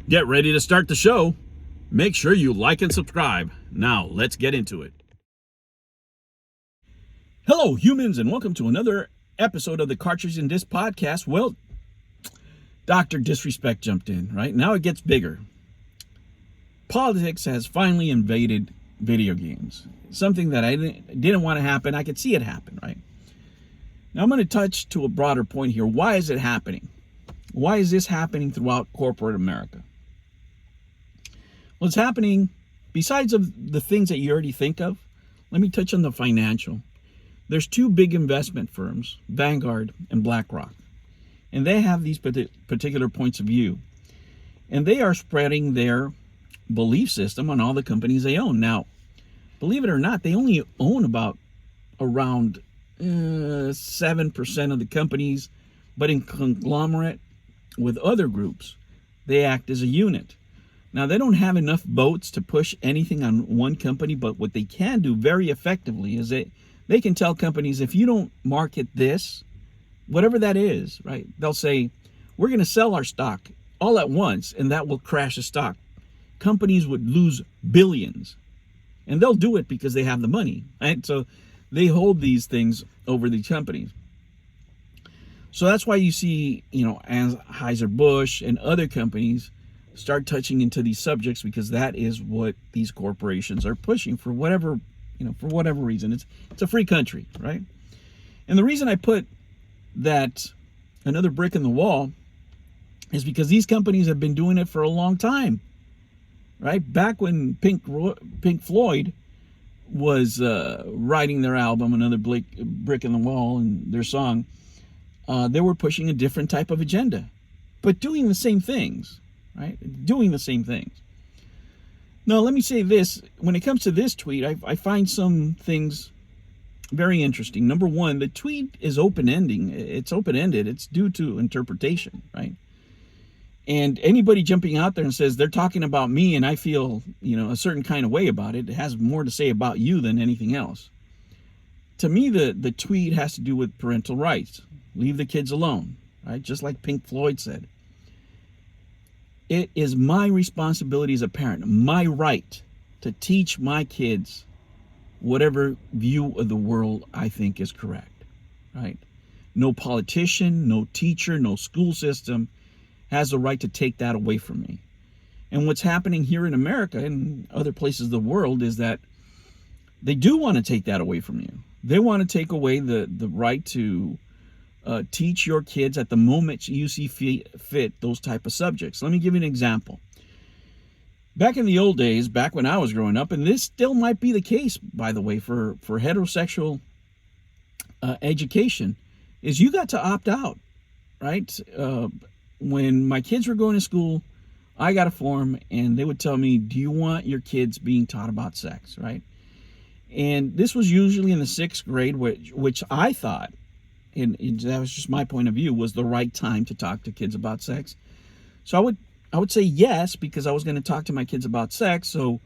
Get ready to start the show. Make sure you like and subscribe. Now, let's get into it. Hello, humans, and welcome to another episode of the Cartridge and Disc Podcast. Well, Dr. Disrespect jumped in, right? Now it gets bigger. Politics has finally invaded video games. Something that I didn't want to happen. I could see it happen, right? Now I'm going to touch to a broader point here. Why is it happening? Why is this happening throughout corporate America? Well, it's happening, besides of the things that you already think of, let me touch on the financial. There's two big investment firms, Vanguard and BlackRock, and they have these particular points of view. And they are spreading their belief system on all the companies they own. Now, believe it or not, they only own about around 7% of the companies, but in conglomerate with other groups, they act as a unit. Now, they don't have enough votes to push anything on one company, but what they can do very effectively is they can tell companies, if you don't market this, whatever that is, right? They'll say, we're going to sell our stock all at once, and that will crash the stock. Companies would lose billions, and they'll do it because they have the money, right? So they hold these things over these companies. So that's why you see, Anheuser-Busch and other companies start touching into these subjects, because that is what these corporations are pushing for whatever reason. It's a free country, right? And the reason I put that another brick in the wall is because these companies have been doing it for a long time, right? Back when Pink Floyd was writing their album, Another Brick in the Wall, and their song, they were pushing a different type of agenda, but doing the same things. Right? Doing the same things. Now, let me say this. When it comes to this tweet, I find some things very interesting. Number one, the tweet is open-ending. It's open-ended. It's due to interpretation, right? And anybody jumping out there and says they're talking about me and I feel, a certain kind of way about it, it has more to say about you than anything else. To me, the tweet has to do with parental rights. Leave the kids alone, right? Just like Pink Floyd said. It is my responsibility as a parent, my right, to teach my kids whatever view of the world I think is correct, right? No politician, no teacher, no school system has the right to take that away from me. And what's happening here in America and other places of the world is that they do want to take that away from you. They want to take away the right to teach your kids at the moment you see fit those type of subjects. Let me give you an example. Back in the old days, back when I was growing up, and this still might be the case, by the way, for heterosexual education, is you got to opt out, right? When my kids were going to school, I got a form, and they would tell me, do you want your kids being taught about sex, right? And this was usually in the 6th grade, which I thought, and that was just my point of view, was the right time to talk to kids about sex. So I would say yes, because I was going to talk to my kids about sex. So,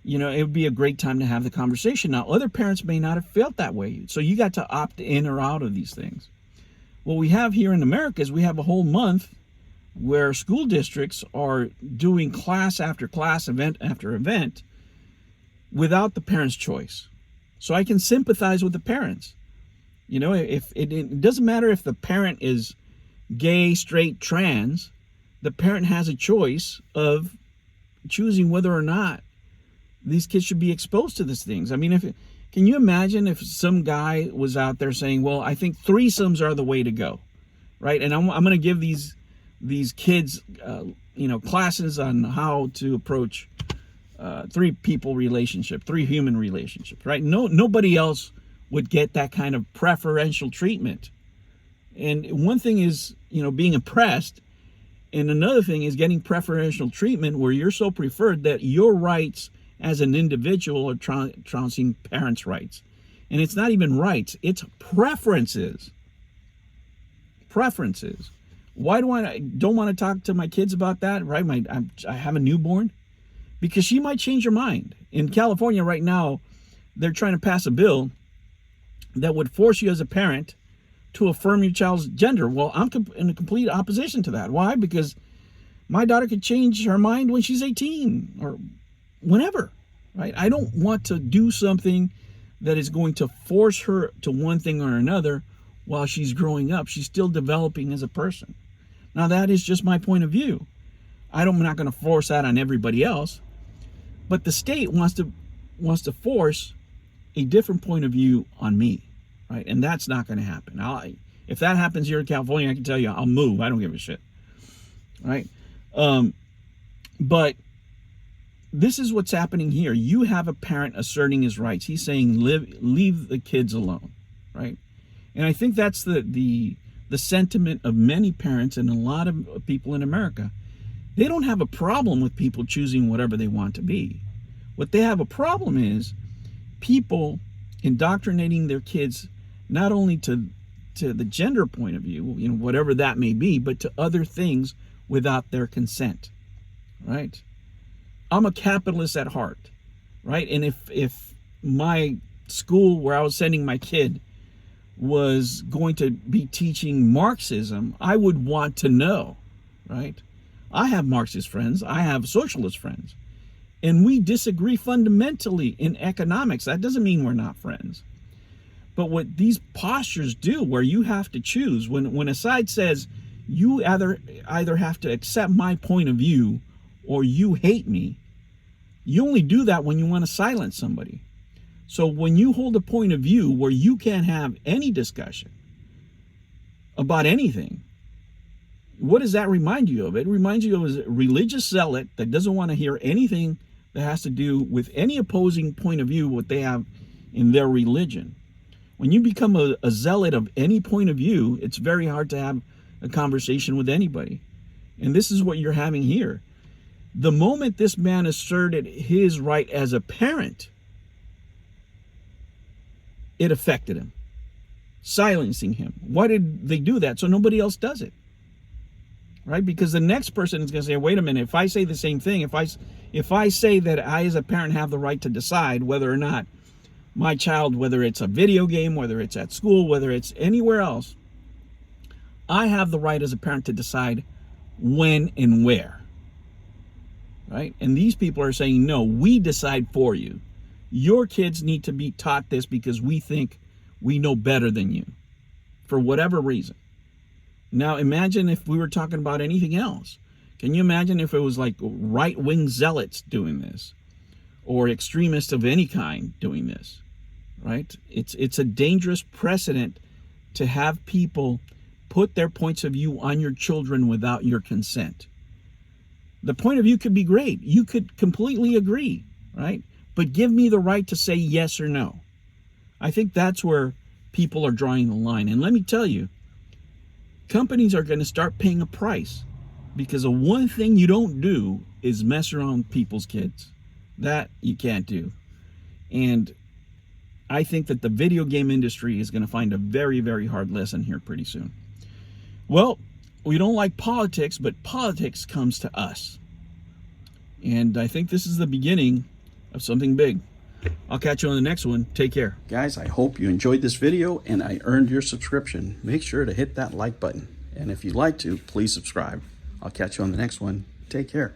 it would be a great time to have the conversation. Now, other parents may not have felt that way. So you got to opt in or out of these things. What we have here in America is we have a whole month where school districts are doing class after class, event after event, without the parents' choice. So I can sympathize with the parents. If it doesn't matter if the parent is gay, straight, trans, the parent has a choice of choosing whether or not these kids should be exposed to these things. I mean, can you imagine if some guy was out there saying, well, I think threesomes are the way to go, right? And I'm going to give these kids, classes on how to approach three human relationships, right? Nobody else would get that kind of preferential treatment. And one thing is, being oppressed, and another thing is getting preferential treatment where you're so preferred that your rights as an individual are trouncing parents' rights. And it's not even rights, it's preferences. Preferences. Why do I don't want to talk to my kids about that, right? I have a newborn. Because she might change her mind. In California right now, they're trying to pass a bill that would force you as a parent to affirm your child's gender. Well, I'm in a complete opposition to that. Why? Because My daughter could change her mind when she's 18 or whenever, right? I don't want to do something that is going to force her to one thing or another while she's growing up. She's still developing as a person. Now, that is just my point of view. I'm not going to force that on everybody else, but the state wants to force a different point of view on me, right? And that's not going to happen. If that happens here in California, I can tell you I'll move. I don't give a shit, right? But this is what's happening here. You have a parent asserting his rights. He's saying, leave the kids alone, right? And I think that's the sentiment of many parents and a lot of people in America. They don't have a problem with people choosing whatever they want to be. What they have a problem is people indoctrinating their kids not only to the gender point of view, whatever that may be, but to other things without their consent, right? I'm a capitalist at heart, right? And if my school where I was sending my kid was going to be teaching Marxism, I would want to know, right? I have Marxist friends, I have socialist friends, and we disagree fundamentally in economics. That doesn't mean we're not friends. But what these postures do, where you have to choose, when a side says, you either have to accept my point of view or you hate me, you only do that when you want to silence somebody. So when you hold a point of view where you can't have any discussion about anything, what does that remind you of? It reminds you of a religious zealot that doesn't want to hear anything that has to do with any opposing point of view, what they have in their religion. When you become a zealot of any point of view, it's very hard to have a conversation with anybody. And this is what you're having here. The moment this man asserted his right as a parent, it affected him, silencing him. Why did they do that? So nobody else does it, right? Because the next person is going to say, wait a minute, if I say the same thing, if I say that I as a parent have the right to decide whether or not my child, whether it's a video game, whether it's at school, whether it's anywhere else, I have the right as a parent to decide when and where, right? And these people are saying, no, we decide for you. Your kids need to be taught this because we think we know better than you for whatever reason. Now, imagine if we were talking about anything else. Can you imagine if it was like right-wing zealots doing this or extremists of any kind doing this, right? It's a dangerous precedent to have people put their points of view on your children without your consent. The point of view could be great. You could completely agree, right? But give me the right to say yes or no. I think that's where people are drawing the line. And let me tell you, companies are going to start paying a price because the one thing you don't do is mess around with people's kids. That you can't do. And I think that the video game industry is going to find a very, very hard lesson here pretty soon. Well, we don't like politics, but politics comes to us. And I think this is the beginning of something big. I'll catch you on the next one. Take care. Guys, I hope you enjoyed this video and I earned your subscription. Make sure to hit that like button. And if you'd like to, please subscribe. I'll catch you on the next one. Take care.